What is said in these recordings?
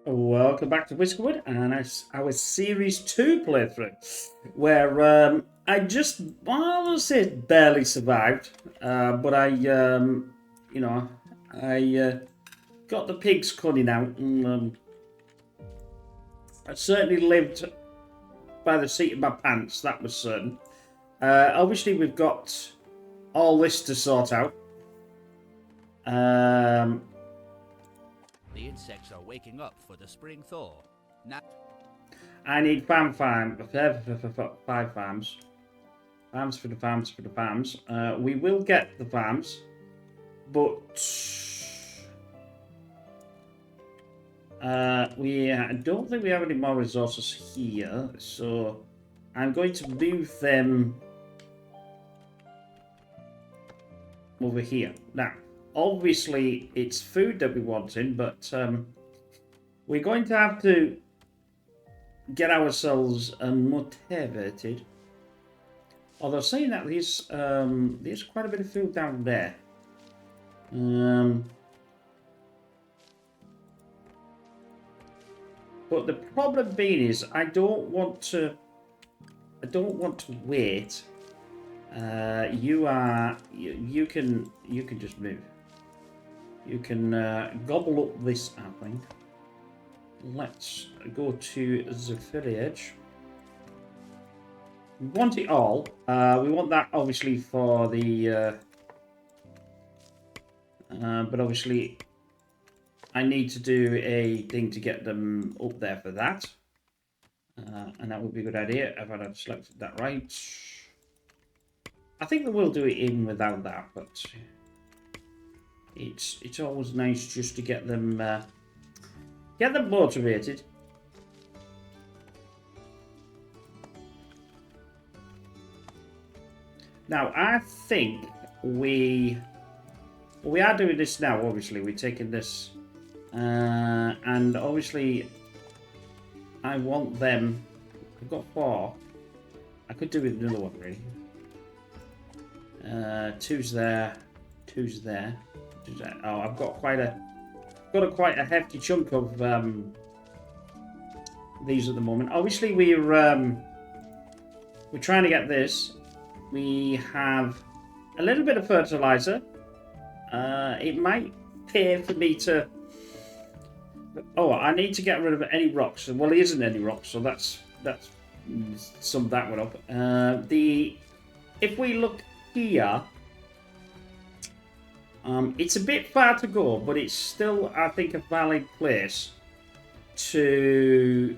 Welcome back to Whiskerwood and our Series 2 playthrough, where I just, well, I will say barely survived, but you know, I got the pigs cutting out, and I certainly lived by the seat of my pants, that was certain. Obviously, we've got all this to sort out. Um, The insects are waking up for the spring thaw. Now, I need five farms. Farms for the farms for the farms. We will get the farms, but I don't think we have any more resources here. So I'm going to move them over here. Now, obviously, it's food that we want in, but we're going to have to get ourselves motivated. Although saying that, there's quite a bit of food down there. But the problem being is I don't want to wait. You can just move. You can gobble up this appling. Let's go to the village. We want it all. We want that obviously for the but obviously I need to do a thing to get them up there for that. And that would be a good idea if I'd selected that right. I think they will do it even without that, but it's always nice just to get them motivated. Now I think we are doing this now. Obviously, we're taking this, and obviously, I want them. I've got 4. I could do with another one really. 2's there, 2's there, 2's there. Oh, I've got quite a hefty chunk of these at the moment. Obviously, we're trying to get this. We have a little bit of fertilizer. It might pay for me to. Oh, I need to get rid of any rocks. Well, there isn't any rocks, so that's sum that one up. If we look here, it's a bit far to go, but it's still, I think, a valid place to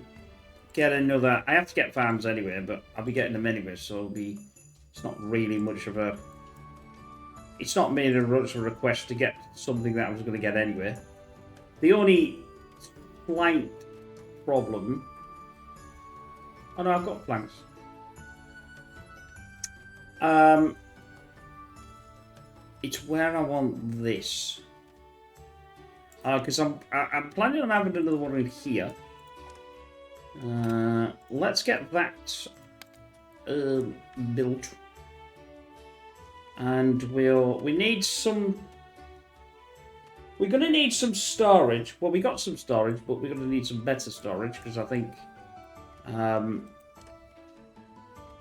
get another. I have to get farms anyway, but I'll be getting them anyway, so it's not really much of a. It's not made a much of a request to get something that I was going to get anyway. The only slight problem. Oh no, I've got planks. It's where I want this. Because I'm planning on having another one in here. Let's get that built. And we need some. We're going to need some storage. Well, we got some storage, but we're going to need some better storage because I think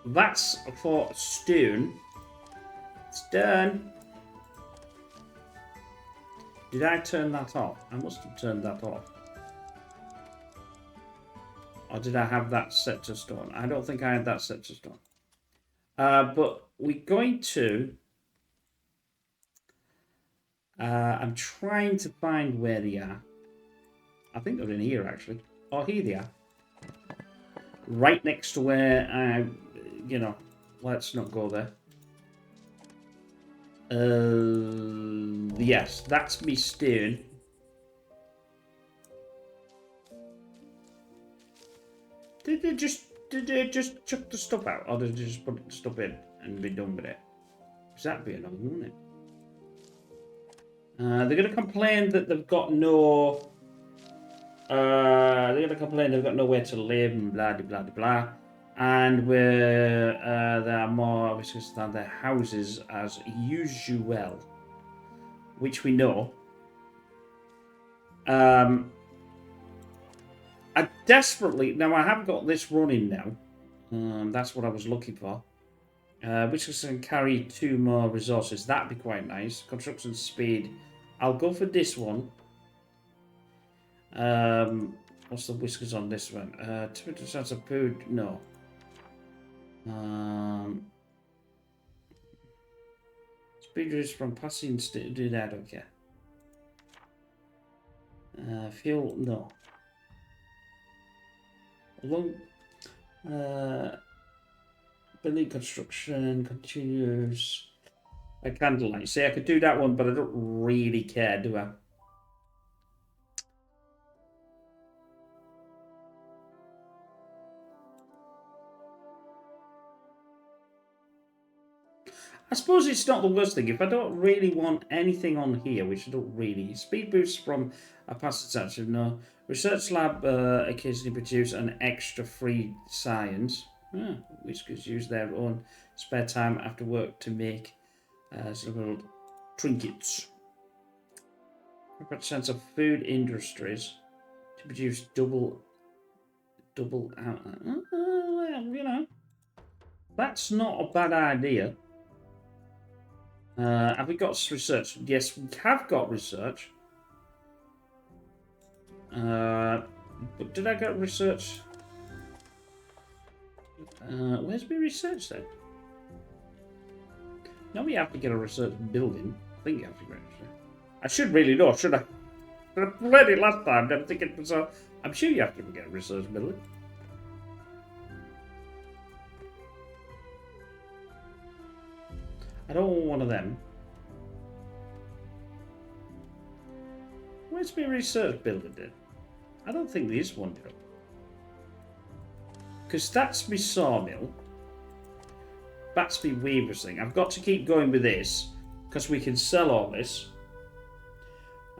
that's for stone. Stone. Did I turn that off? I must have turned that off. Or did I have that set to stone? I don't think I had that set to stone. But we're going to. I'm trying to find where they are. I think they're in here, actually. Oh, here they are. Right next to where I, let's not go there. Yes, that's me stone. Did they just chuck the stuff out, or did they just put the stuff in and be done with it? Because that'd be annoying, wouldn't it? They're going to complain that they've got no. They're going to complain they've got nowhere to live and blah blah blah blah. And where there are more obviously than their houses as usual, which we know. I desperately... Now, I have got this running now. That's what I was looking for. Which can carry 2 more resources. That'd be quite nice. Construction speed. I'll go for this one. What's the whiskers on this one? 2% of food. No. Speed reduced from passing. Do that. Okay. Fuel. No. Long. Building construction continues. A candlelight. See, I could do that one, but I don't really care, do I? I suppose it's not the worst thing. If I don't really want anything on here, which I don't really... Speed boosts from a passive action, no. Research lab occasionally produce an extra free science. Whiskers use their own spare time after work to make several trinkets. 100% of food industries to produce double out. You know, that's not a bad idea. Have we got research? Yes, we have got research. But did I get research? Where's my research then? No, we have to get a research building. I think you have to get research. I should really know, should I? I played it last time. I'm thinking, so I'm sure you have to get a research building. I don't want one of them. Where's my research building then? I don't think there is one. Because that's my sawmill. That's my weaver's thing. I've got to keep going with this. Because we can sell all this.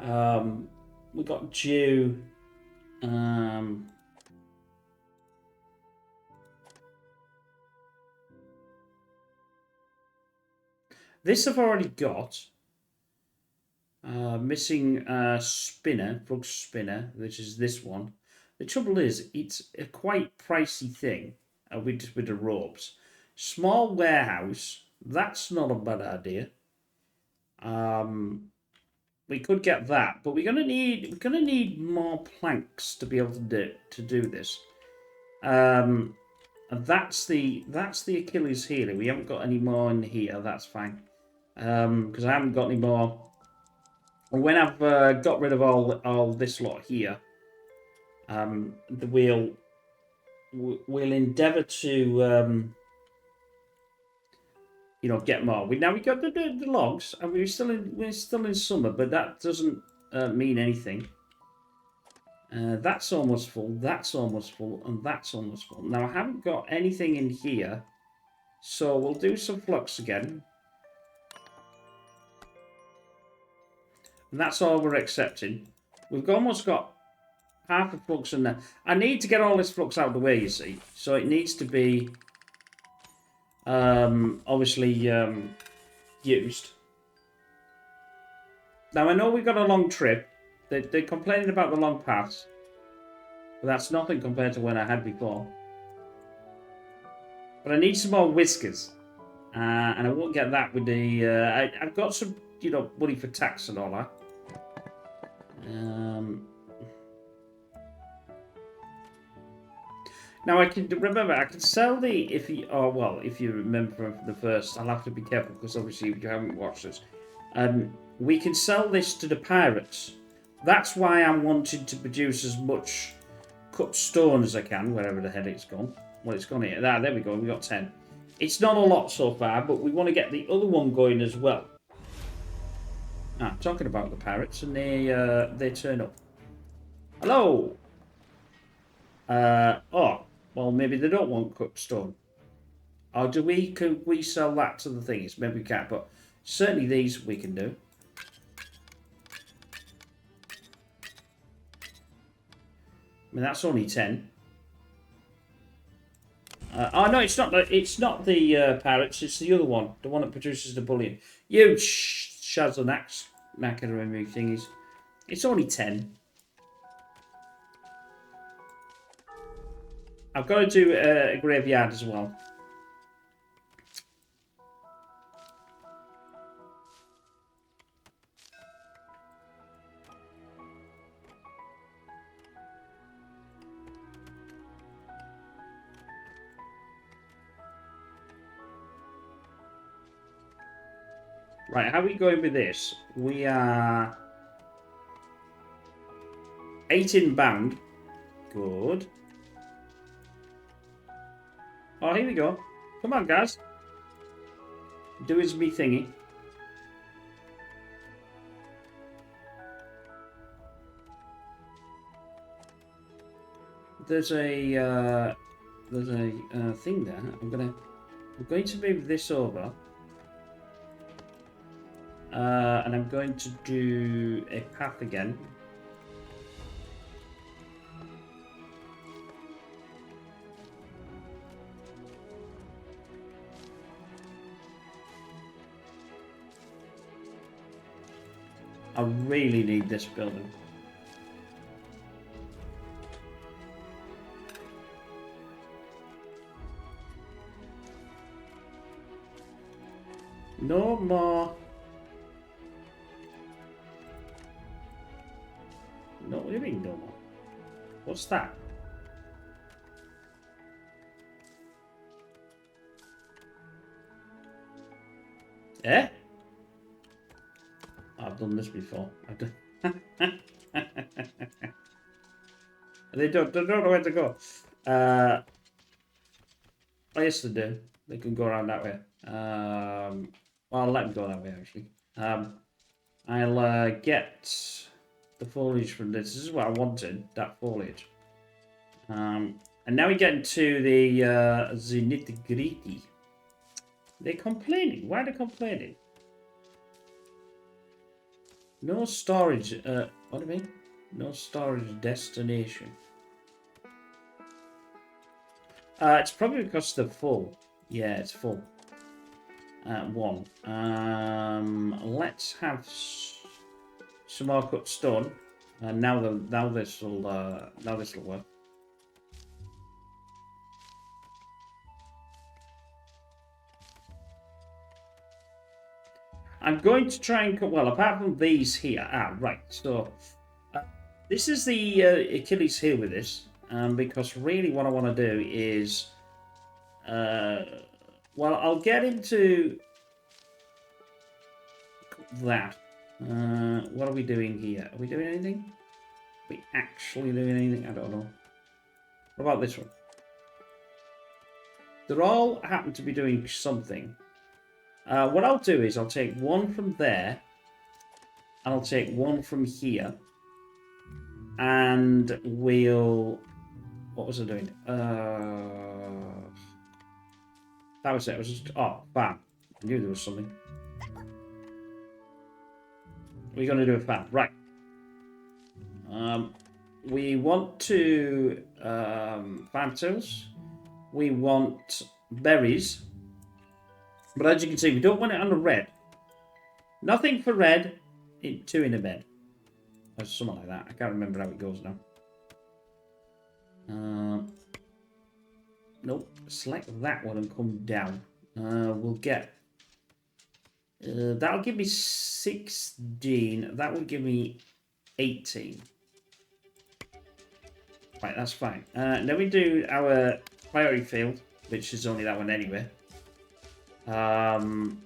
We got due. This I've already got. Missing spinner, frog spinner, which is this one. The trouble is, it's a quite pricey thing with the ropes. Small warehouse, that's not a bad idea. We could get that, but we're gonna need more planks to be able to do this. And that's the Achilles heel. We haven't got any more in here. That's fine. Because I haven't got any more. When I've got rid of all this lot here, we'll endeavour to get more. We got the logs, and we're still in summer, but that doesn't mean anything. That's almost full. That's almost full, and that's almost full. Now I haven't got anything in here, so we'll do some flux again. And that's all we're accepting. We've almost got half the flux in there. I need to get all this flux out of the way, you see. So it needs to be obviously used. Now I know we've got a long trip. They're complaining about the long paths. But that's nothing compared to when I had before. But I need some more whiskers. And I won't get that with the... I've got some, money for tax and all that. Now I can remember I can sell the if you remember from the first, I'll have to be careful because obviously if you haven't watched this. We can sell this to the pirates. That's why I'm wanting to produce as much cut stone as I can, wherever the heck it's gone. Well, it's gone here. There we go. We got 10. It's not a lot so far, but we want to get the other one going as well. Talking about the pirates, and they turn up. Hello. Well, maybe they don't want cut stone. Or could we sell that to the things? Maybe we can't, but certainly these we can do. I mean, that's only 10. No, it's not the parrots. It's the other one, the one that produces the bullion. You Shazanax macaroni thingies. It's only 10. I've got to do a graveyard as well. Right, how are we going with this? We are 8 inbound. Good. Oh, here we go. Come on, guys. Do his me thingy. There's a thing there. I'm going to move this over. And I'm going to do a path again. I really need this building. No more. No, what do you mean no more? What's that? Eh? I've done this before. I've done... they don't know where to go. Oh, yes, they do. They can go around that way. Well, I'll let them go that way, actually. I'll get the foliage from this. This is what I wanted, that foliage. And now we get into the nitty-gritty. They're complaining. Why are they complaining? No storage. What do you mean? No storage destination. It's probably because they're full. Yeah, it's full. One. Let's have some more cut stone. Now this will work. I'm going to try and cut, well, apart from these here. Right. So, this is the Achilles heel with this. Because really what I want to do is... well, I'll get into that. What are we doing here? Are we doing anything? Are we actually doing anything? I don't know. What about this one? They all happen to be doing something. What I'll do is I'll take one from there, and I'll take one from here, and we'll... What was I doing? That was it. It was just... Oh, bam. I knew there was something. We're going to do a fan. Right. We want to... farm tools. We want berries. But as you can see, we don't want it on the red. Nothing for red. Two in a bed. Or something like that. I can't remember how it goes now. Nope. Select that one and come down. We'll get... that'll give me 16. That will give me 18. Right, that's fine. Then we do our priority field, which is only that one anyway. And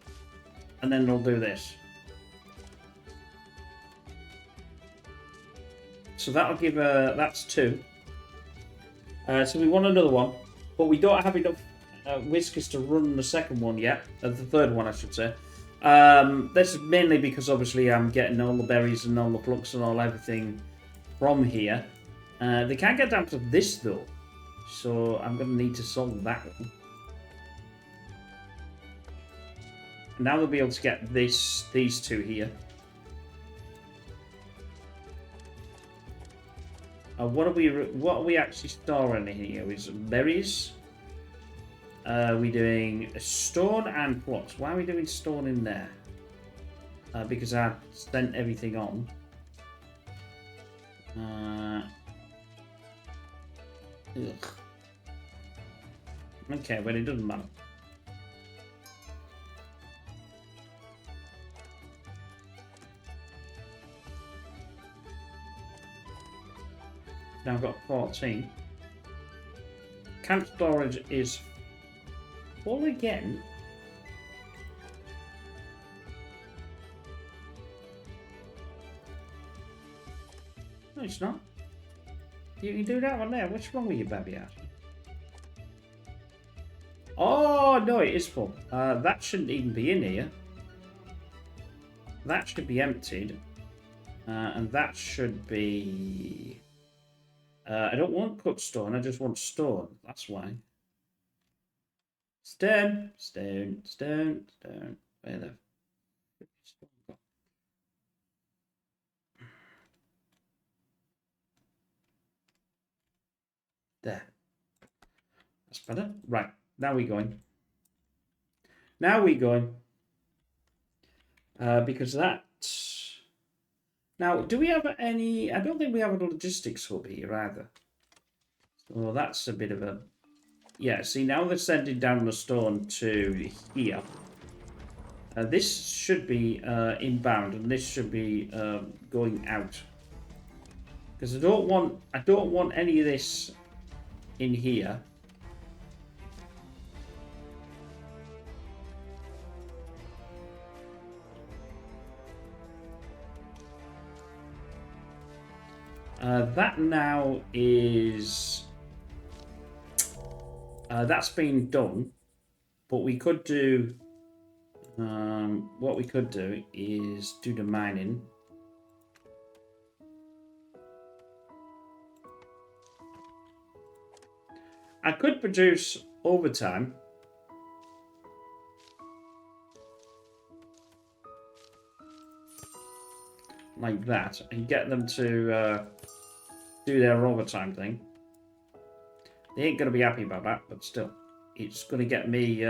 then we'll do this. So that'll give that's 2. So we want another one, but we don't have enough whiskers to run the second one yet. The third one, I should say. This is mainly because obviously I'm getting all the berries and all the plucks and all everything from here. They can't get down to this though, so I'm going to need to solve that one. Now they'll be able to get these 2 here. What are we actually storing in here? Is berries? We're doing stone and plots. Why are we doing stone in there? Because I sent everything on. Ugh. Okay, well, it doesn't matter. Now I've got 14. Camp storage is full again. No, it's not. You can do that one there. What's wrong with you, baby ass? Oh, no, it is full. That shouldn't even be in here. That should be emptied. And that should be... I don't want cut stone, I just want stone. That's why. Stone, stone, stone, stone. Where the stone go? There. That's better. Right, now we're going. Now we're going. Because that... Now, do we have any... I don't think we have a logistics hub here either. So that's a bit of a... Yeah, see, now they're sending down the stone to here. This should be inbound, and this should be going out. Because I don't want any of this in here. That now is... that's been done, but we could do... what we could do is do the mining. I could produce overtime. Like that, and get them to do their overtime thing. They ain't going to be happy about that, but still. It's going to get me...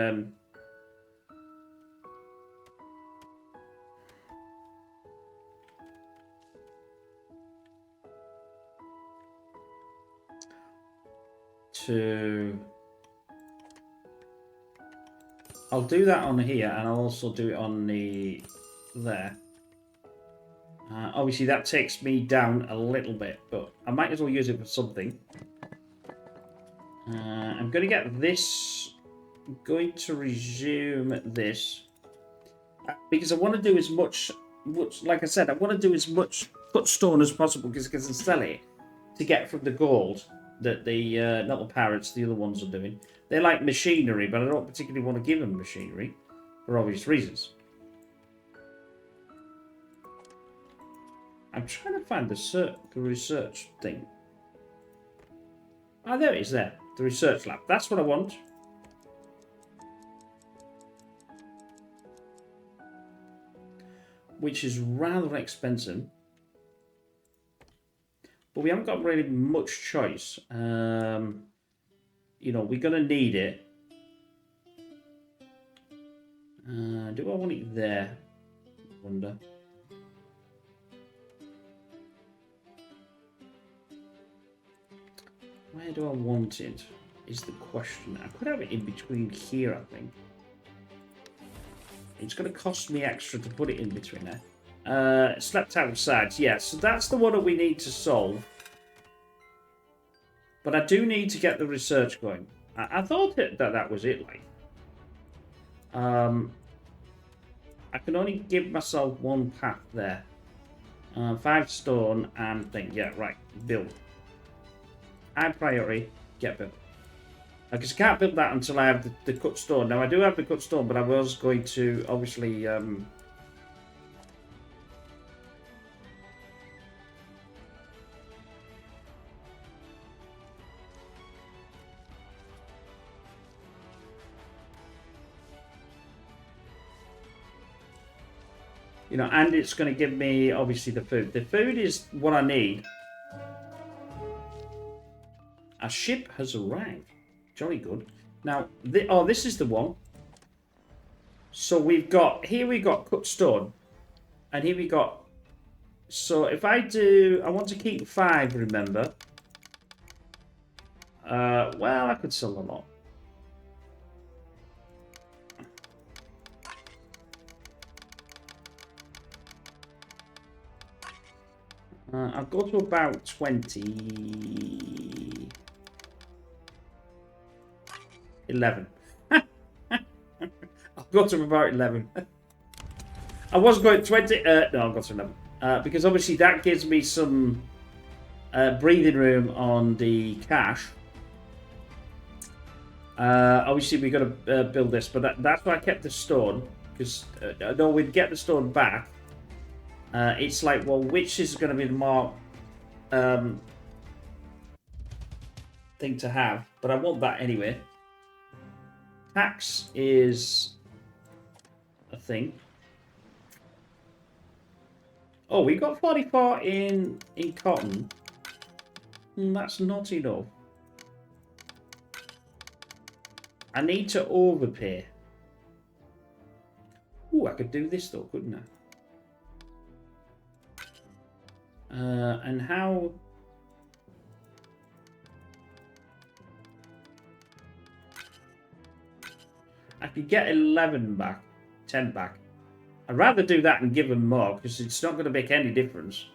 I'll do that on here, and I'll also do it on the... there. Obviously, that takes me down a little bit, but I might as well use it for something. I'm going to get this... I'm going to resume this. Because I want to do as much... Like I said, I want to do as much cut stone as possible, because I can sell it to get from the gold that the... not the parrots, the other ones are doing. They like machinery, but I don't particularly want to give them machinery, for obvious reasons. I'm trying to find the research thing. Oh, there it is there. The research lab. That's what I want. Which is rather expensive. But we haven't got really much choice. You know, we're going to need it. Do I want it there? I wonder. Where do I want it, is the question. I could have it in between here, I think. It's going to cost me extra to put it in between there. Slept outside, yeah, so that's the one that we need to solve. But I do need to get the research going. I thought that was it, like. I can only give myself one path there. 5 stone and thing, yeah, right, build. High priority, get built. Because I can't build that until I have the cut stone. Now, I do have the cut stone, but I was going to, obviously... you know, and it's going to give me, obviously, the food. The food is what I need. A ship has arrived. Jolly good. Now, this is the one. So we've got, here we got cut stone. And here we got, so if I do, I want to keep 5, remember. Well, I could sell a lot. I'll go to about 20. 11. I'll go to about 11. I was going 20. No, I'll go to 11. Because obviously that gives me some breathing room on the cash. Obviously we've got to build this, but that's why I kept the stone. Because though we'd get the stone back, it's like, well, which is going to be the more thing to have? But I want that anyway. Tax is a thing. Oh, we got 44 in cotton. That's not enough. I need to overpay. Ooh, I could do this though, couldn't I? And how... I could get 11 back, 10 back. I'd rather do that and give them more because it's not going to make any difference.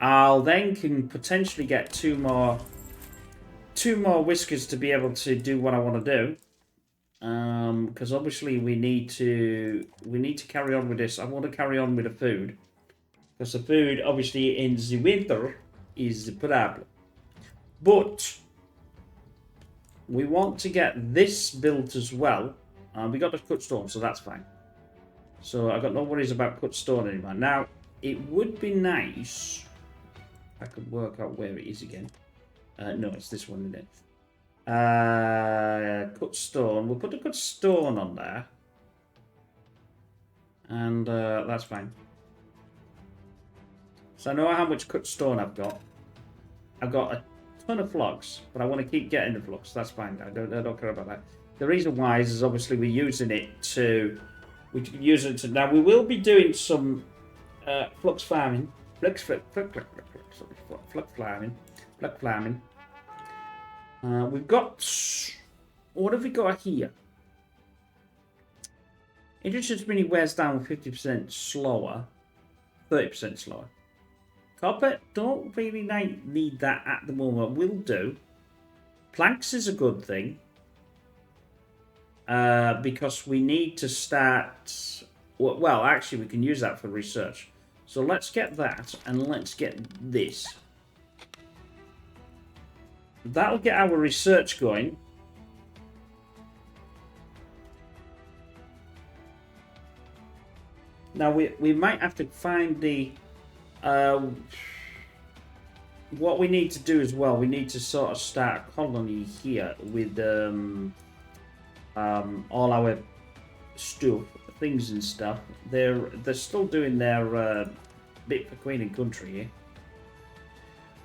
I'll then can potentially get two more whiskers to be able to do what I want to do. Because obviously we need to carry on with this. I want to carry on with the food because the food obviously in the winter is the problem. But we want to get this built as well. We got the cut stone, so that's fine. So I've got no worries about cut stone anymore. Now, it would be nice if I could work out where it is again. No, it's this one, isn't it? Cut stone. We'll put the cut stone on there. And that's fine. So I know how much cut stone I've got. I've got a ton of flocks, but I want to keep getting the flocks. That's fine. I don't care about that. The reason why is obviously we're using it to... Now we will be doing some flux farming. Flux farming. We've got... What have we got here? Interested mini wears down 50% slower. 30% slower. Copper, don't really need that at the moment. Will do. Planks is a good thing. Because we need to start... Well, actually, we can use that for research. So let's get that, and let's get this. That'll get our research going. Now, we might have to find the... what we need to do as well, we need to sort of start a colony here with... all our stuff, things and stuff. They're still doing their bit for Queen and Country here.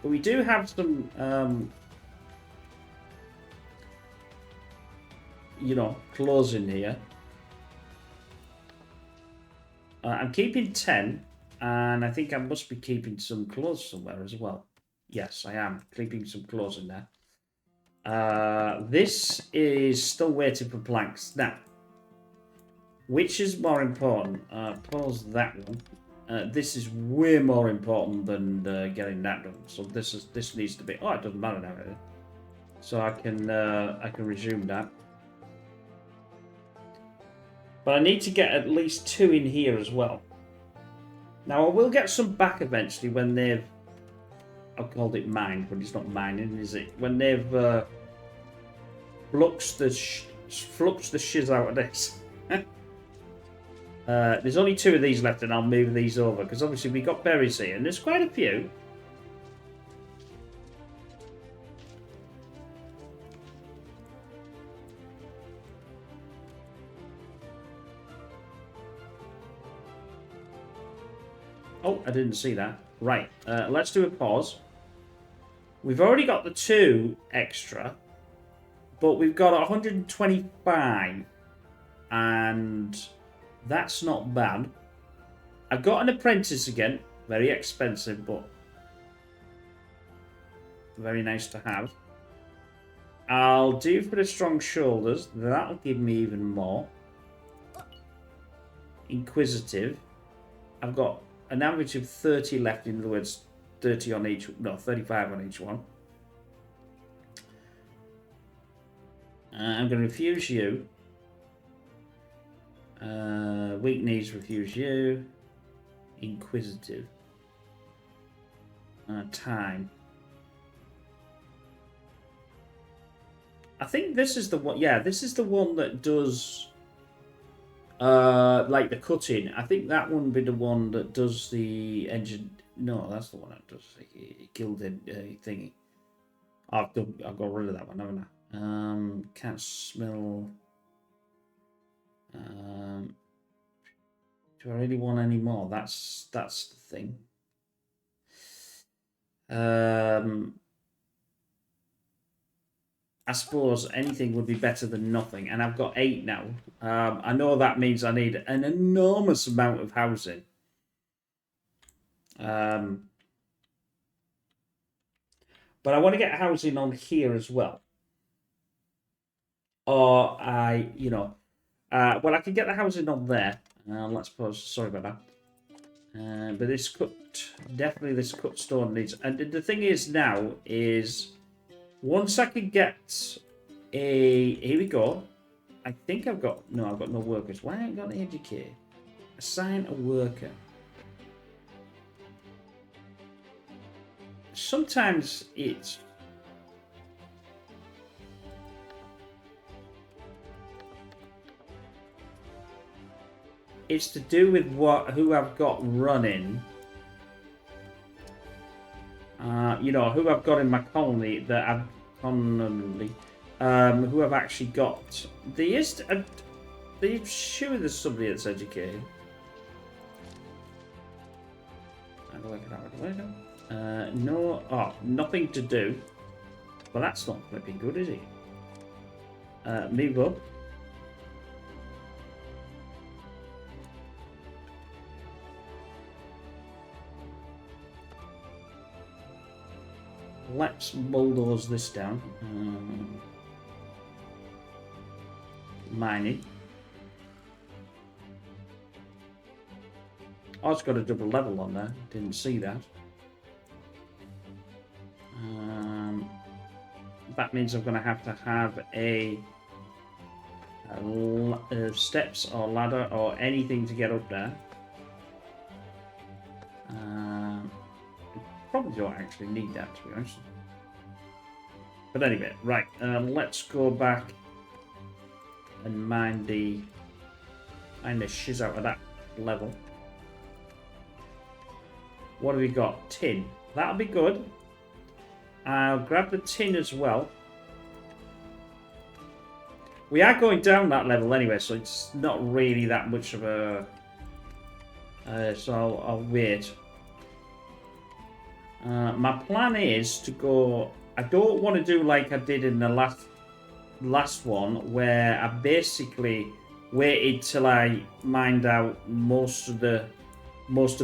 But we do have some, you know, clothes in here. I'm keeping 10, and I think I must be keeping some clothes somewhere as well. Yes, I am keeping some clothes in there. This is still waiting for planks. Now, which is more important? Pause that one. This is way more important than getting that done. So this needs to be. Oh, it doesn't matter now. Really. So I can resume that. But I need to get at least 2 in here as well. Now I will get some back eventually when they've. I've called it mined, but it's not mining, is it? When they've fluxed the shiz out of this. There's only 2 of these left, and I'll move these over because obviously we got berries here, and there's quite a few. Oh, I didn't see that. Right, let's do a pause. We've already got the 2 extra, but we've got 125, and that's not bad. I've got an apprentice again, very expensive, but very nice to have. I'll do for the strong shoulders, that'll give me even more. Inquisitive, I've got an average of 30 left, in other words, 30 on each, no, 35 on each one. I'm going to refuse you. Weak knees, refuse you. Inquisitive. Time. I think this is the one. Yeah, this is the one that does like the cutting. I think that one would be the one that does the engine. No, that's the one that does the gilded thingy. I've got rid of that one, haven't I? Can't smell. Do I really want any more? That's the thing. I suppose anything would be better than nothing, and I've got 8 now. I know that means I need an enormous amount of housing. But I want to get housing on here as well. Or well, I can get the housing on there. Let's pause. Sorry about that. But this definitely this cut stone needs. And the thing is now is, once I can get here we go. I think I've got no workers. Why ain't got an educate? Assign a worker. Sometimes it's to do with who I've got running. Who I've got in my colony that I've who I've actually got. They're sure there's somebody that's educated. No, nothing to do. Well, that's not flipping good, is it? Move up. Let's bulldoze this down. Mining. Oh, it's got a double level on there. Didn't see that. That means I'm going to have a steps or ladder or anything to get up there. Probably don't actually need that, to be honest. But anyway, right. Let's go back and mine the shiz out of that level. What have we got? Tin. That'll be good. I'll grab the tin as well. We are going down that level anyway, so it's not really that much of a... so I'll wait. My plan is to go... I don't want to do like I did in the last one, where I basically waited till I mined out most of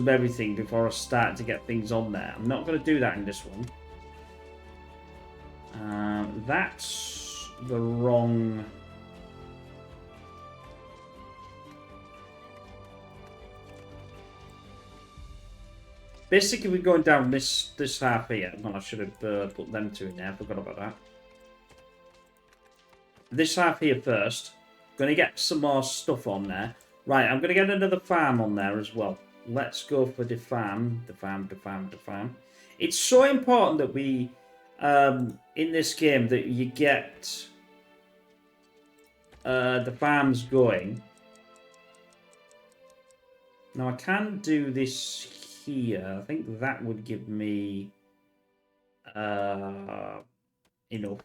everything before I start to get things on there. I'm not going to do that in this one. That's the wrong... Basically, we're going down this half here. Well, I should have put them two in there. I forgot about that. This half here first. Going to get some more stuff on there. Right, I'm going to get another farm on there as well. Let's go for the farm. The farm. It's so important that we, in this game, that you get the farms going. Now, I can do this here. I think that would give me enough.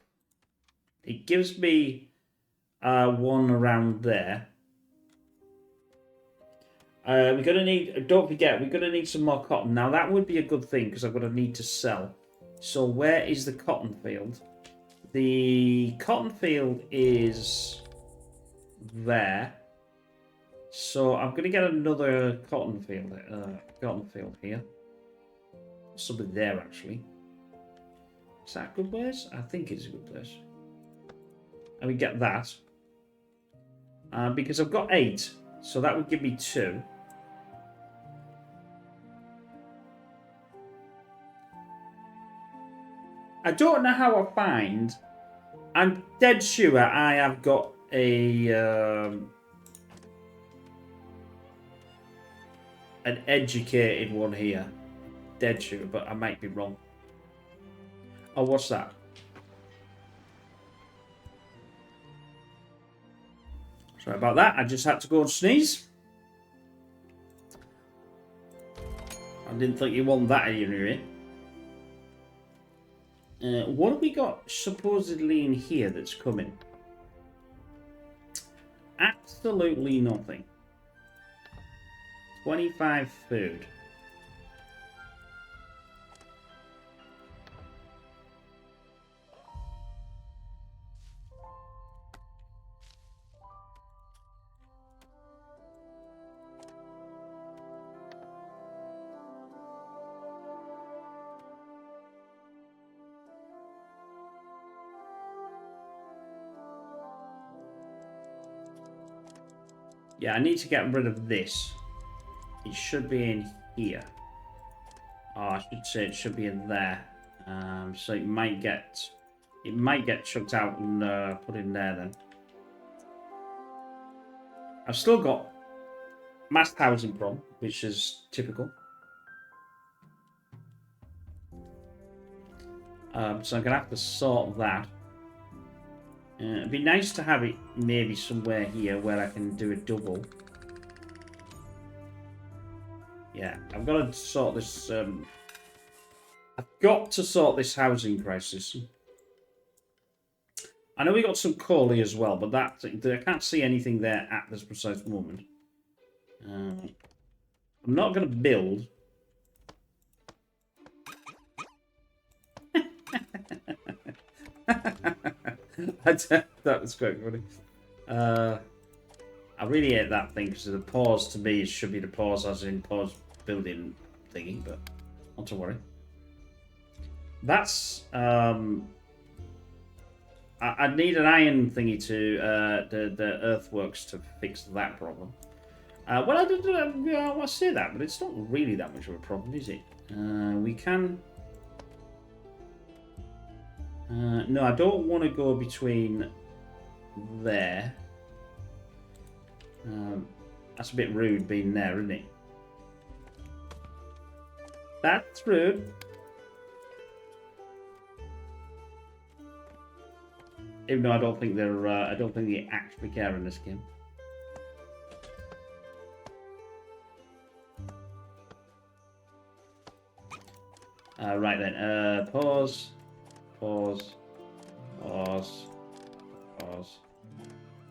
It gives me one around there. We're gonna need. Don't forget, we're gonna need some more cotton. Now that would be a good thing because I'm gonna need to sell. So where is the cotton field? The cotton field is there. So I'm gonna get another cotton field here. Something there actually. Is that a good place? I think it's a good place. And we get that. Because I've got 8, so that would give me 2. I don't know how I find. I'm dead sure I have got a an educated one here. Dead sure, but I might be wrong. Oh, what's that? Sorry about that. I just had to go and sneeze. I didn't think you wanted that anyway. What have we got supposedly in here that's coming? Absolutely nothing. 25 food. Yeah, I need to get rid of this. It should be in here. Oh, I should say it should be in there. So it might get chucked out and put in there then. I've still got mass housing problem, which is typical. So I'm gonna have to sort that. It'd be nice to have it maybe somewhere here where I can do a double. Yeah, I've got to sort this. I've got to sort this housing crisis. I know we got some coal here as well, but that I can't see anything there at this precise moment. I'm not going to build. That was quite funny. I really hate that thing because the pause to me should be the pause as in pause building thingy, but not to worry. That's I need an iron thingy to the earthworks to fix that problem. Well, I say that, but it's not really that much of a problem, is it? We can. No, I don't want to go between there. That's a bit rude being there, isn't it? That's rude. Even though I don't think they're, I don't think they actually care in this game. Right then, pause, pause, pause, pause,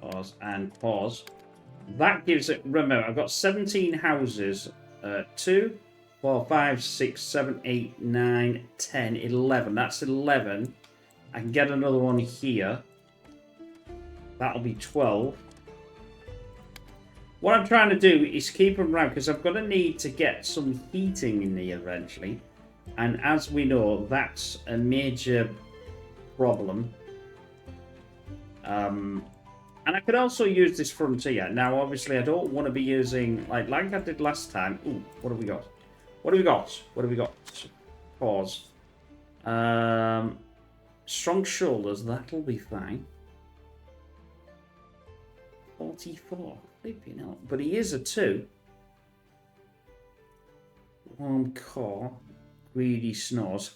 pause, and pause. That gives it, remember, I've got 17 houses. 2, 4, 5, 6, 7, 8, 9, 10, 11. That's 11. I can get another one here. That'll be 12. What I'm trying to do is keep them round, because I've got to need to get some heating in here eventually. And as we know, that's a major problem. And I could also use this frontier. Now, obviously, I don't want to be using, like I did last time. Ooh, what have we got? What have we got? What have we got? Pause. Strong shoulders, that'll be fine. 44. Flipping hell. But he is a 2. Warm core. Greedy snores.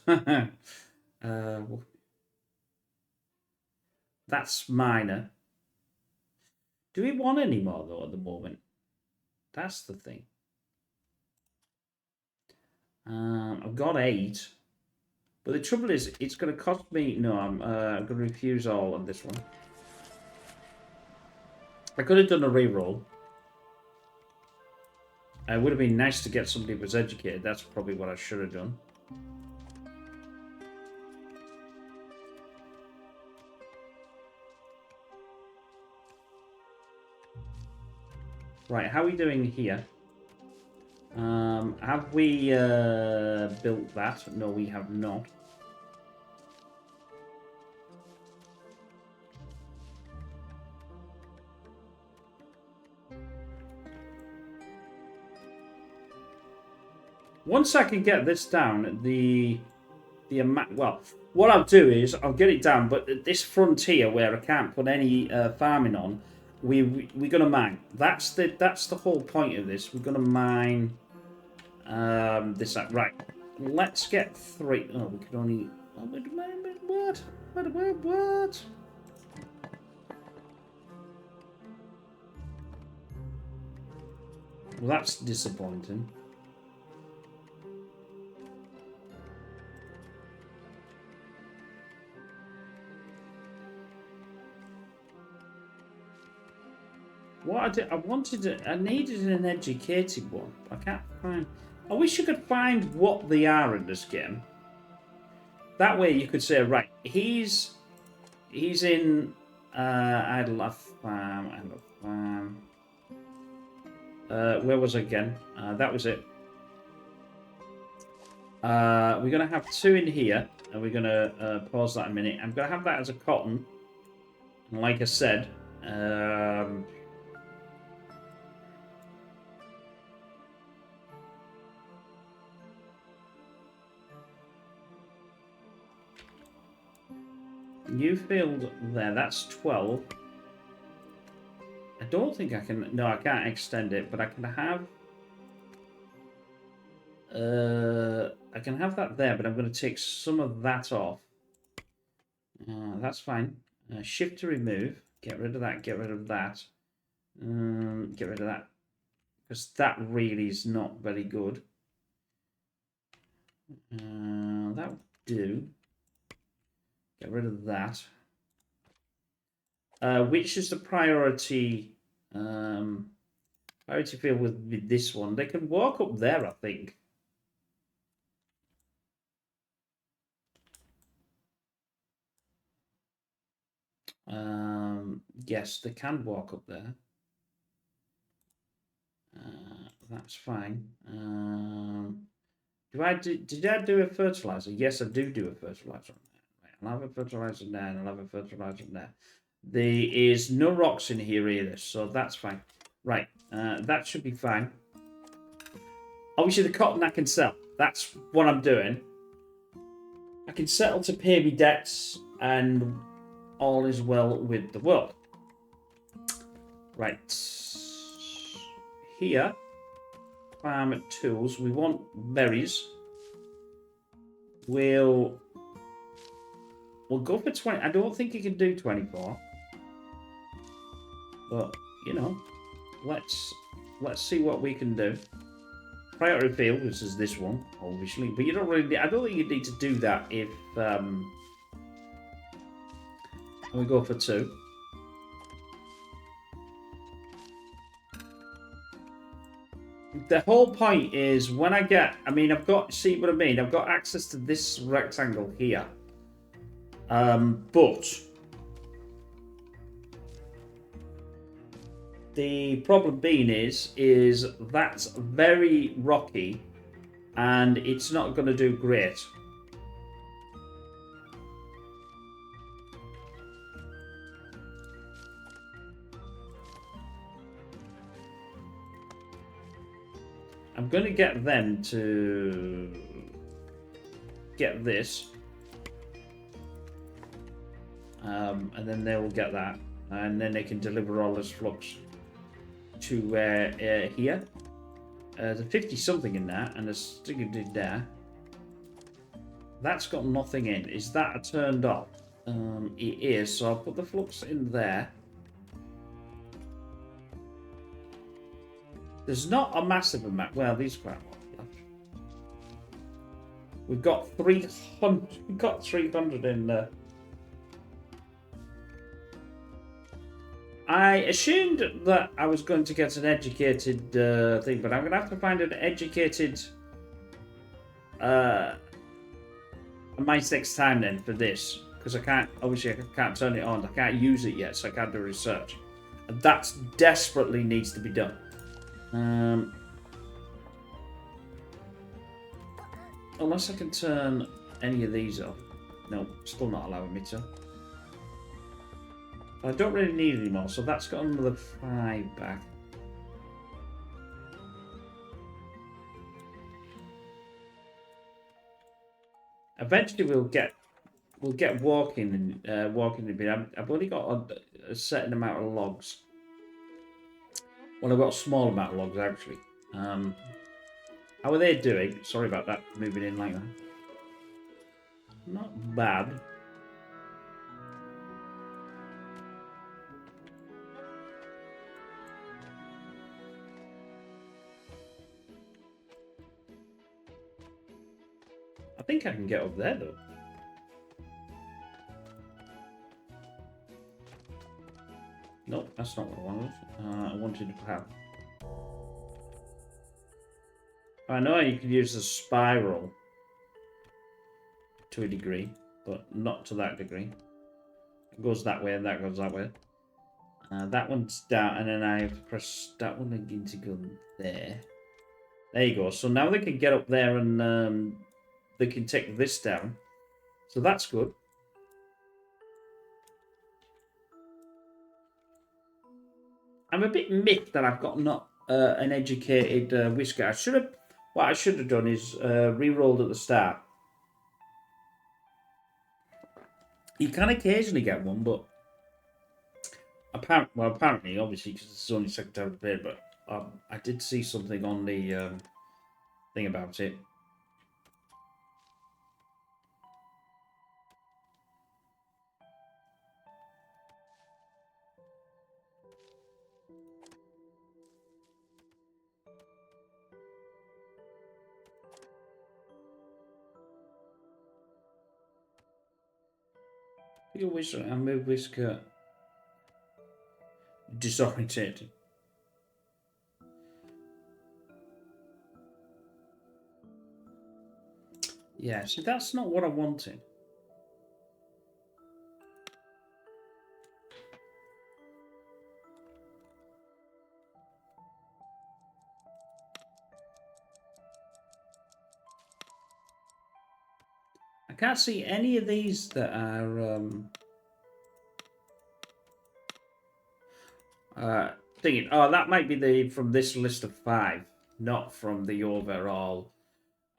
That's minor. Do we want any more, though, at the moment? That's the thing. I've got 8. But the trouble is, it's going to cost me... No, I'm going to refuse all on this one. I could have done a reroll. It would have been nice to get somebody who was educated. That's probably what I should have done. Right, how are we doing here? Have we built that? No, we have not. Once I can get this down, the amount, well, What I'll do is I'll get it down, but at this frontier where I can't put any farming on, we're gonna mine. That's the whole point of this. We're gonna mine this up. Right. Let's get 3. Oh, we could only. Oh, what? What? Well, that's disappointing. What I needed an educated one. I can't find. I wish you could find what they are in this game. That way you could say, right, he's in Idle Farm. Where was I again? That was it. We're gonna have 2 in here, and we're gonna pause that a minute. I'm gonna have that as a cotton, and like I said, new field there. That's 12. I don't think I can. No, I can't extend it, but I can have. I can have that there, but I'm going to take some of that off. That's fine. Shift to remove. Get rid of that. Get rid of that. Get rid of that. Because that really is not very good. That would do. Get rid of that. Which is the priority? Priority field with this one. They can walk up there, I think. Yes, they can walk up there. That's fine. Did I do a fertilizer? Yes, I do a fertilizer on there. Right, I'll have a fertilizer there, and I'll have a fertilizer there. There is no rocks in here either, so that's fine. Right, that should be fine. Obviously, the cotton I can sell. That's what I'm doing. I can settle to pay me debts, and all is well with the world. Right. Here, farm tools. We want berries. We'll go for 20. I don't think you can do 24. But, you know, let's see what we can do. Priority field, which is this one, obviously. But you don't really. I don't think you need to do that if we go for 2. The whole point is when I get. I mean, see what I mean? I've got access to this rectangle here. But the problem being is that's very rocky, and it's not going to do great. I'm going to get them to get this. And then they will get that. And then they can deliver all this flux to here. There's 50 something in there, and there's sticking in there. That's got nothing in. Is that turned off? It is. So I'll put the flux in there. There's not a massive amount. Well, these quite a lot left. We've got 300. We've got 300 in there. I assumed that I was going to get an educated thing, but I'm going to have to find an educated mice next time then for this, because I can't. Obviously, I can't turn it on. I can't use it yet, so I can't do research. And that desperately needs to be done. Unless I can turn any of these off. No, still not allowing me to. I don't really need any more, so that's got another 5 back. Eventually we'll get we'll get walking in a bit. I've only got a certain amount of logs. Well, I've got a small amount of logs actually. How are they doing? Sorry about that, moving in like that. Not bad. I think I can get up there though. Nope, that's not what I wanted. I wanted to have. I know you can use the spiral to a degree, but not to that degree. It goes that way and that goes that way. That one's down, and then I have to press that one again to go there. There you go. So now they can get up there and they can take this down. So that's good. I'm a bit miffed that I've got not an educated whisker. What I should have done is re-rolled at the start. You can occasionally get one, but apparently, obviously, because it's only second time to play, but I did see something on the thing about it. Your whisker, I move whisker disorientated. Yeah, see, that's not what I wanted. I can't see any of these that are thinking. Oh, that might be from this list of 5, not from the overall.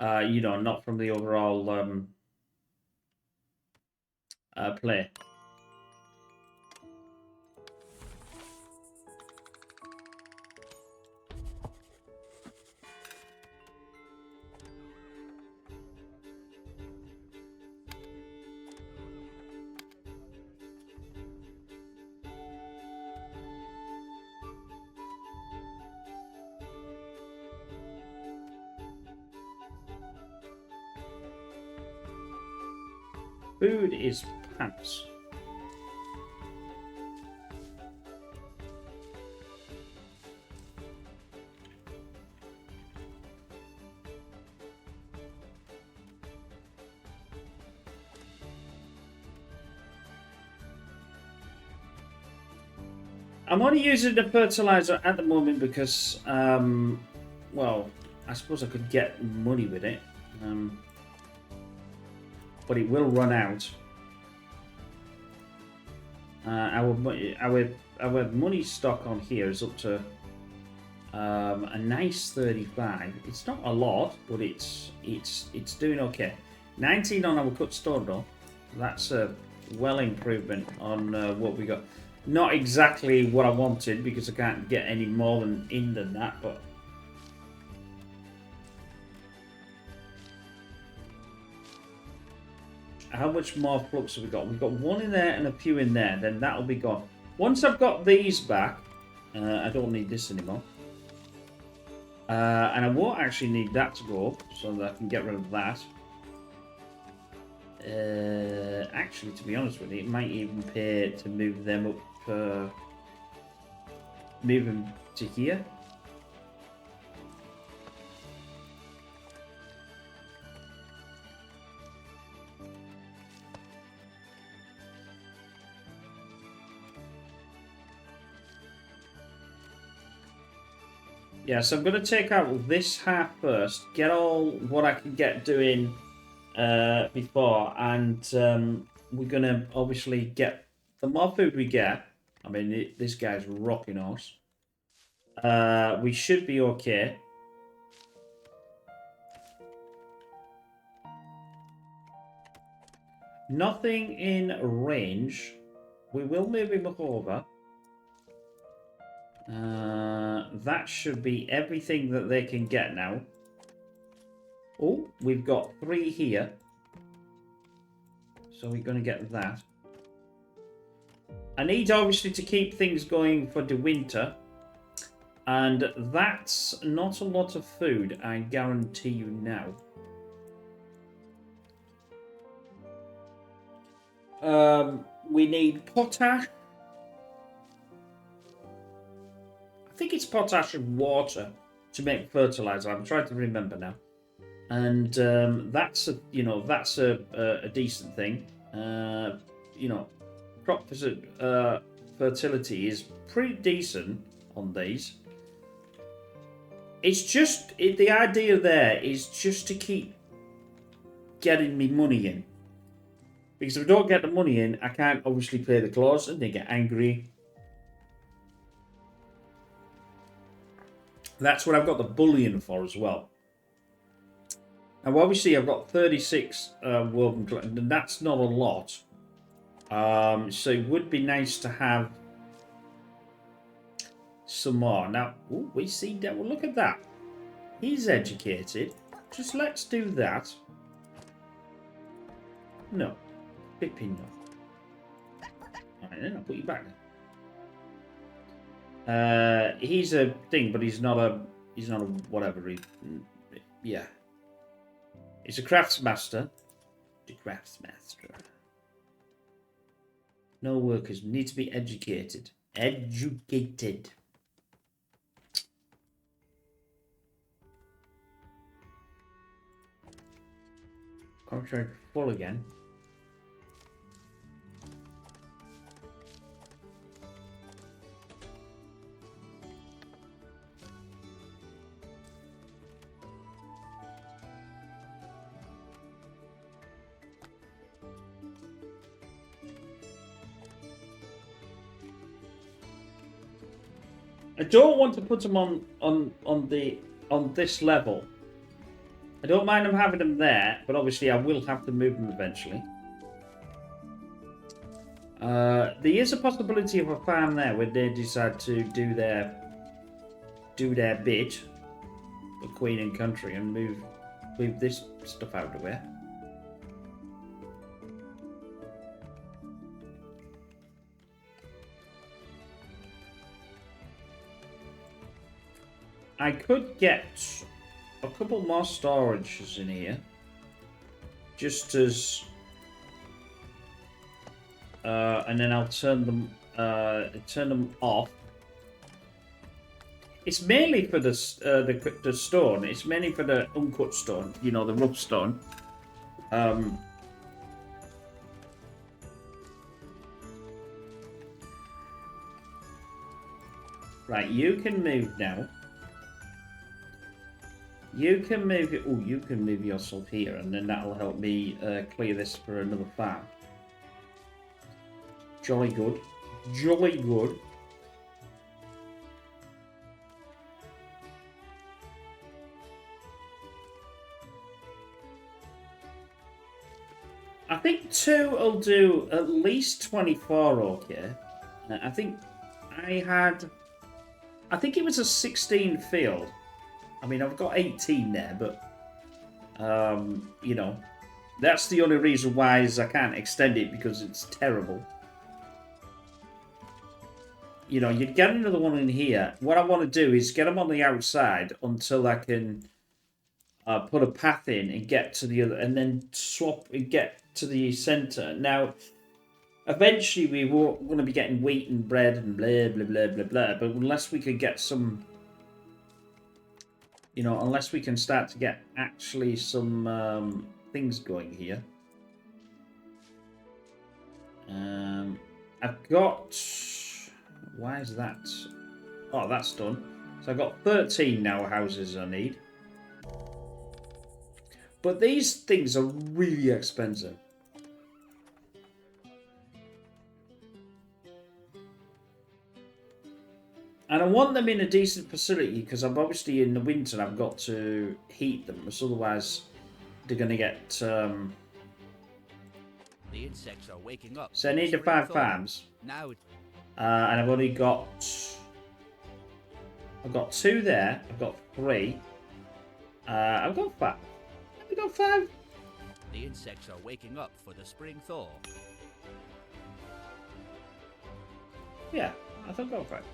Not from the overall play. Food is pants. I'm only using the fertilizer at the moment because, well, I suppose I could get money with it, but it will run out. Our money stock on here is up to a nice 35. It's not a lot, but it's doing okay. 19 on our cut stone though. That's a well improvement on what we got. Not exactly what I wanted because I can't get any more than that, but how much more flux have we got? We've got 1 in there and a few in there. Then that'll be gone. Once I've got these back, I don't need this anymore. And I won't actually need that to go, so that I can get rid of that. Actually, to be honest with you, it might even pay to move them up. Move them to here. Yeah, so I'm going to take out this half first, get all what I can get doing before, and we're going to obviously get the more food we get. I mean, this guy's rocking horse. We should be okay. Nothing in range. We will move him over. That should be everything that they can get now. Oh, we've got 3 here. So we're going to get that. I need obviously to keep things going for the winter. And that's not a lot of food, I guarantee you now. We need potash. I think it's potash and water to make fertilizer. I'm trying to remember now. And that's a decent thing. Crop fertility is pretty decent on these. It's just the idea there is just to keep getting me money in, because if I don't get the money in, I can't obviously pay the clause, and they get angry. That's what I've got the bullion for as well. Now, obviously, I've got 36 woven cloth, and that's not a lot. So it would be nice to have some more. Now, we see that. Well, look at that. He's educated. Just let's do that. No. Pippin, no. Alright, then I'll put you back then. He's a thing, but he's not a whatever. Yeah. He's a craftsmaster. The craftsmaster. No workers need to be educated. Educated. Contract full again. I don't want to put them on this level. I don't mind them having them there, but obviously I will have to move them eventually. There is a possibility of a farm there where they decide to do their bit for Queen and Country and move this stuff out of the way. I could get a couple more storages in here, just as, and then I'll turn them off. It's mainly for the stone. It's mainly for the uncut stone, the rough stone. Right, you can move now. You can move it. Oh, you can move yourself here, and then that'll help me clear this for another farm. Jolly good. Jolly good. I think 2 will do at least 24, okay. I think it was a 16 field. I mean, I've got 18 there, but, that's the only reason why is I can't extend it, because it's terrible. You'd get another one in here. What I want to do is get them on the outside until I can put a path in and get to the other, and then swap and get to the center. Now, eventually we were going to be getting wheat and bread and blah, blah, blah, blah, blah, but unless we could get some... unless we can start to get actually some things going here. I've got... Why is that? Oh, that's done. So I've got 13 now houses I need. But these things are really expensive. And I want them in a decent facility, because I'm obviously in the winter I've got to heat them, because otherwise they're going to get... The The insects are waking up. So I for the need the spring 5 thaw. farms. Now it- And I've only got... I've got 2 there. I've got 3. I've got 5. I've got 5. the insects are waking up for the spring thaw. Yeah, I think I've got 5.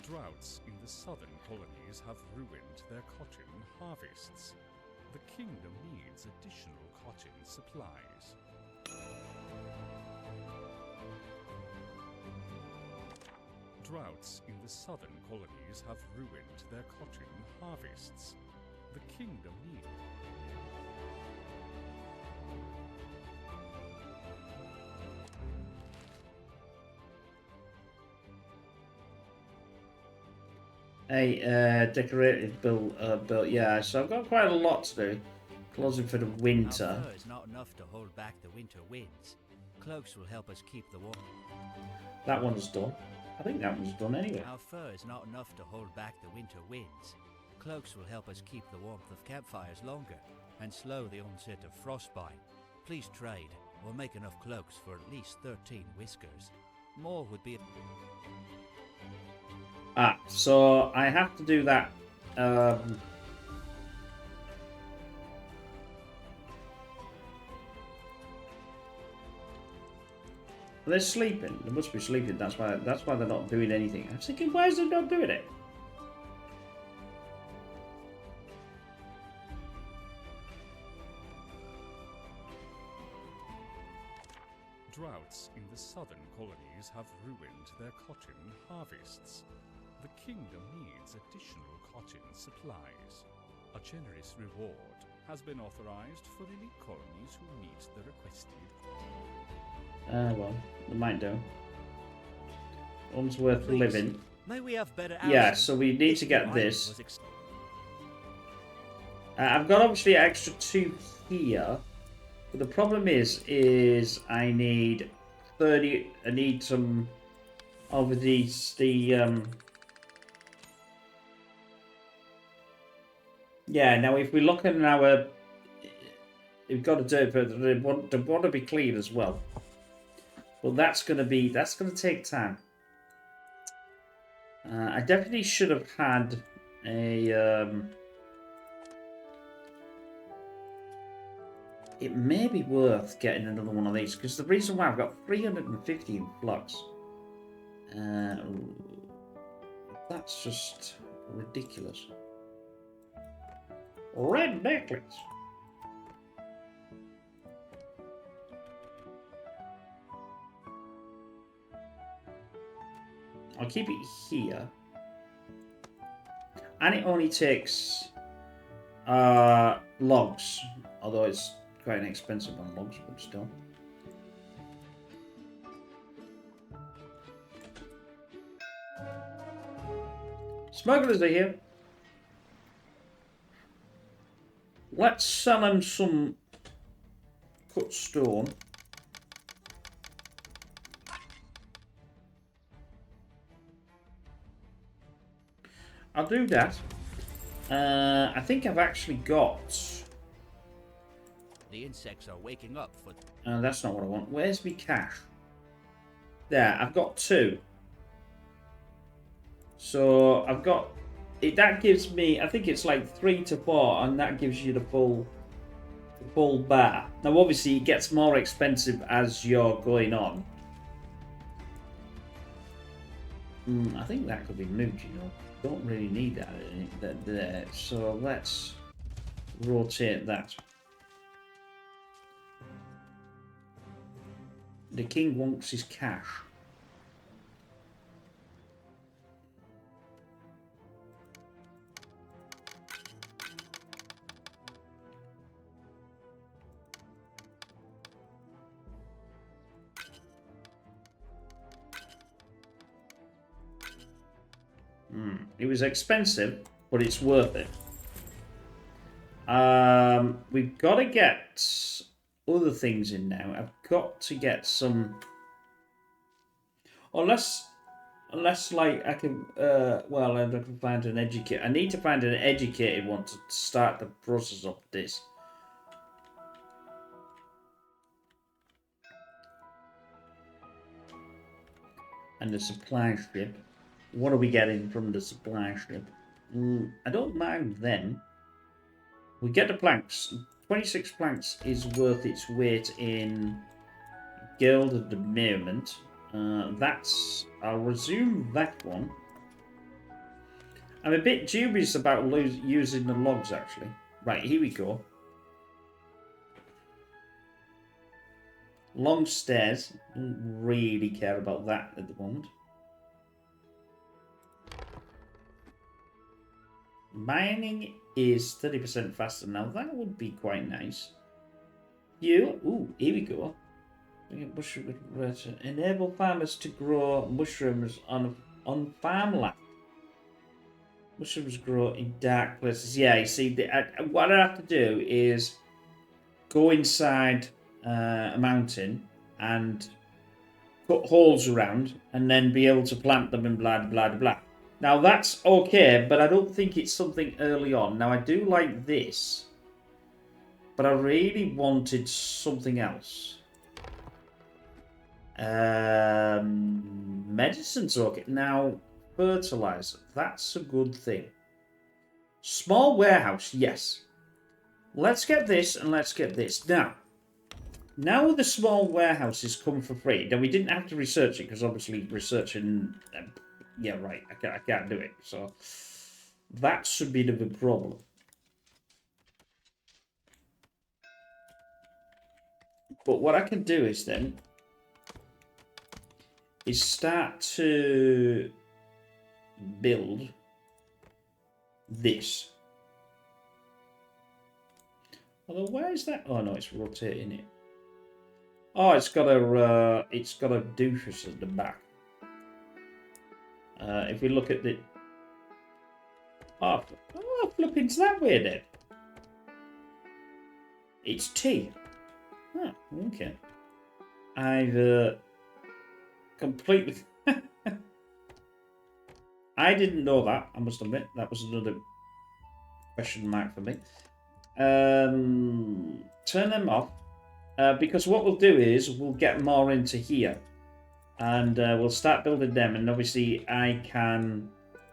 Droughts in the southern colonies have ruined their cotton harvests. The kingdom needs additional cotton supplies. Droughts in the southern colonies have ruined their cotton harvests. The kingdom needs... A decorated built, yeah, so I've got quite a lot to do. Closing for the Our winter. fur is not enough to hold back the winter winds. Cloaks will help us keep the warm. That one's done. I think that one's done anyway. Our fur is not enough to hold back the winter winds. Cloaks will help us keep the warmth of campfires longer and slow the onset of frostbite. Please trade. We'll make enough cloaks for at least 13 whiskers. More would be... Ah, so I have to do that. They're sleeping. They must be sleeping. That's why they're not doing anything. I was thinking, why is they not doing it? Droughts in the southern colonies have ruined their cotton harvests. The kingdom needs additional cotton supplies. A generous reward has been authorized for elite colonies who meet the requested. Well, they might do. One's worth Please, living. may we have better Yeah, housing? so we need This to get new this. island was I've got obviously an extra 2 here, but the problem is I need 30. I need some of these. Yeah. Now, if we look at our, we've got to do it, but they want to be clean as well. But that's going to take time. I definitely should have had a. It may be worth getting another one of these, because the reason why I've got 350 in flux. That's just ridiculous. Ridiculous. I'll keep it here. And it only takes logs, although it's quite expensive on logs, but still. Smugglers are here. Let's sell him some cut stone. I'll do that. I think I've actually got... The insects are waking up for... that's not what I want. Where's my cash? There, I've got 2. So I've got... that gives me... I think it's like 3 to 4, and that gives you the full bar. Now, obviously, it gets more expensive as you're going on. I think that could be moved, you know. Don't really need that there. So let's rotate that. The king wants his cash. It was expensive, but it's worth it. We've got to get other things in now. I've got to get some... Unless like, I can... well, I can find an educated... I need to find an educated one to start the process of this. And the supply ship. What are we getting from the supply ship? I don't mind them. We get the planks. 26 planks is worth its weight in gold at the moment. I'll resume that one. I'm a bit dubious about using the logs, actually. Right, here we go. Long stairs. Don't really care about that at the moment. Mining is 30% faster now. That would be quite nice. Ooh, here we go. Enable farmers to grow mushrooms on farmland. Mushrooms grow in dark places. Yeah, you see, what I have to do is go inside a mountain and cut holes around and then be able to plant them and blah, blah, blah. Now, that's okay, but I don't think it's something early on. Now, I do like this, but I really wanted something else. Medicine's okay. Now, fertilizer. That's a good thing. Small warehouse, yes. Let's get this and let's get this. Now the small warehouses come for free. Now, we didn't have to research it because obviously researching... yeah, right. I can't do it. So that's a bit of a problem. But what I can do is then is start to build this. Although, where is that? Oh no, it's rotating it. Oh, it's got a doofus at the back. If we look at the... Oh, flipping's that way then. It's T. Oh, okay. I've completely... I didn't know that, I must admit. That was another question mark for me. Turn them off. Because what we'll do is we'll get more into here. And we'll start building them. And obviously I can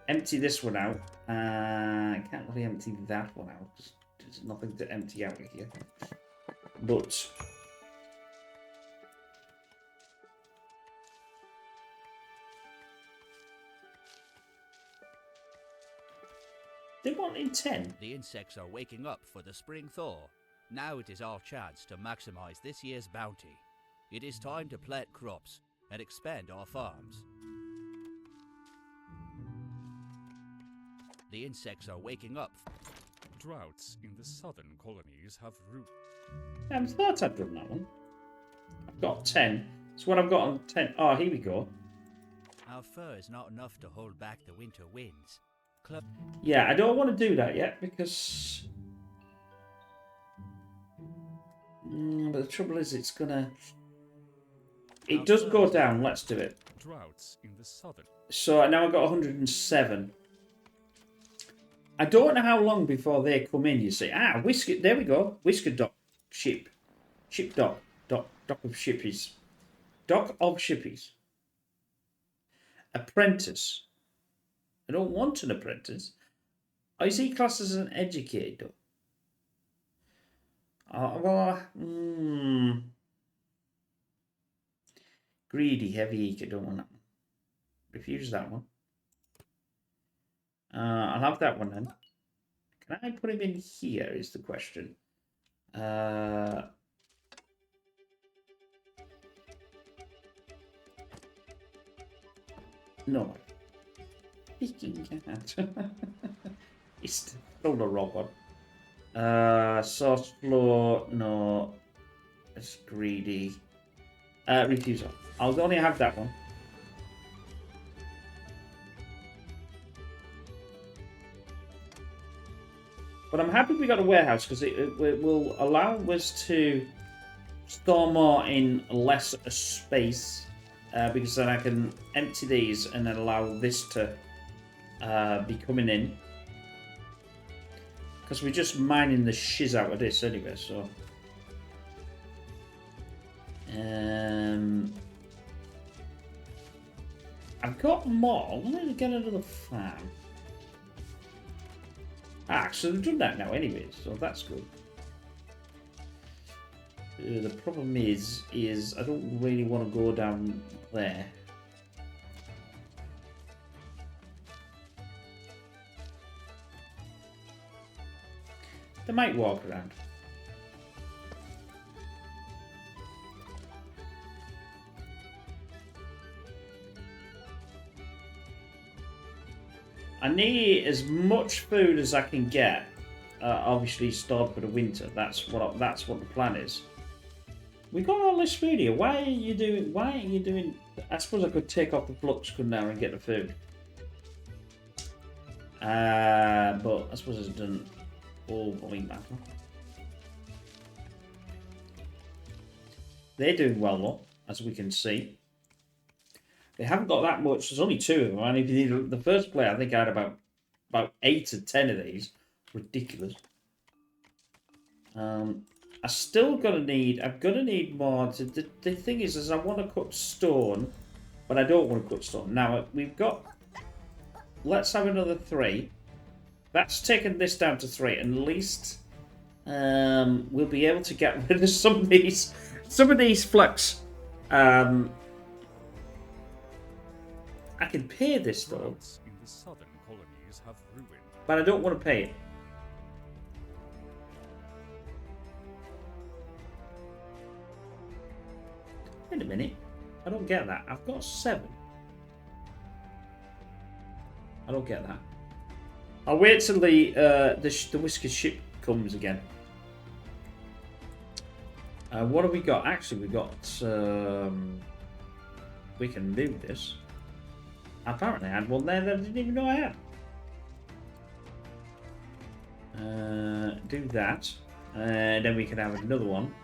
empty this one out. I can't really empty that one out. There's nothing to empty out of here. But... they want in 10. The insects are waking up for the spring thaw. Now it is our chance to maximize this year's bounty. It is time to plant crops and expand our farms. The insects are waking up. Droughts in the southern colonies have root. I thought I'd done that one. I've got 10. So what I've got on 10... oh, here we go. Our fur is not enough to hold back the winter winds. Yeah, I don't want to do that yet because... but the trouble is it's gonna... it does go down. Let's do it. Droughts in the southern. So now I've got 107. I don't know how long before they come in, you see. Ah, Whisker... there we go. Whisker dock. Ship. Ship dock. Dock of shippies. Dock of shippies. Apprentice. I don't want an apprentice. Oh, is he classed as an educator? Greedy, heavy eater, don't want that one. Refuse that one. I'll have that one then. Can I put him in here is the question. No. Speaking cat. It's still the wrong one. Source floor, no. It's greedy. Refusal. I'll only have that one. But I'm happy we got a warehouse because it will allow us to store more in less space. Because then I can empty these and then allow this to be coming in. Because we're just mining the shiz out of this anyway, so... I've got more. Let me get another farm. Ah, so they've done that now anyway, so that's good. The problem is I don't really want to go down there. They might walk around. I need as much food as I can get. Obviously stored for the winter. That's what the plan is. We got all this food here. Why are you doing? I suppose I could take off the flux, couldn't I, and get the food. But I suppose it doesn't overly matter. They're doing well though, as we can see. They haven't got that much. There's only 2 of them. And if you need the first player, I think I had about 8 to 10 of these. Ridiculous. I still gonna need. I'm gonna need more. The thing is I want to cut stone, but I don't want to cut stone. Now we've got. Let's have another 3. That's taken this down to 3. And at least we'll be able to get rid of some of these. Some of these flux. I can pay this though, In the southern colonies have ruined. but I don't want to pay it. Wait a minute, I don't get that. I've got 7. I don't get that. I'll wait till the Whisker ship comes again. What have we got? Actually, we got. We can move this. Apparently, I had one there that I didn't even know I had. Do that. Then we can have another one.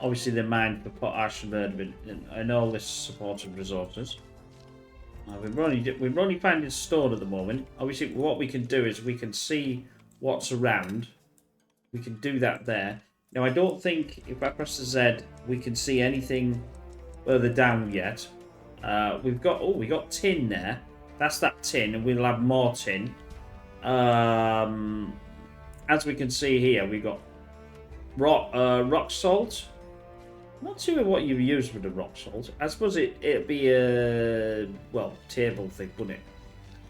Obviously, they're mined for potash and all this supported resources. We're only finding stone at the moment. Obviously, what we can do is we can see what's around. We can do that there. Now, I don't think if I press the Z, we can see anything further down yet. We got tin there. That's that tin, and we'll have more tin. As we can see here, we got rock salt. Not sure what you use with the rock salt. I suppose it'd be a table thing, wouldn't it?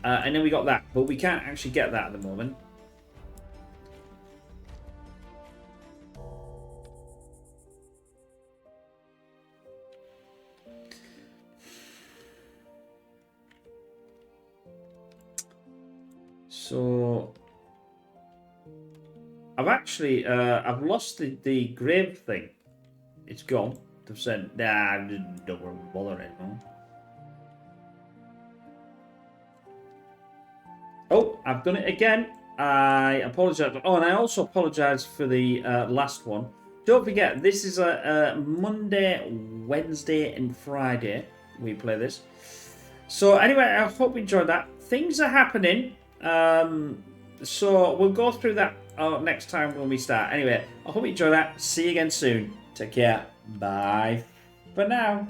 And then we got that, but we can't actually get that at the moment. So I've actually I've lost the grave thing. It's gone. They've said, nah, don't worry, bother anymore. Oh, I've done it again. I apologise. Oh, and I also apologise for the last one. Don't forget, this is a Monday, Wednesday, and Friday we play this. So anyway, I hope you enjoyed that. Things are happening. So we'll go through that next time when we start. Anyway, I hope you enjoyed that. See you again soon. Take care. Bye for now.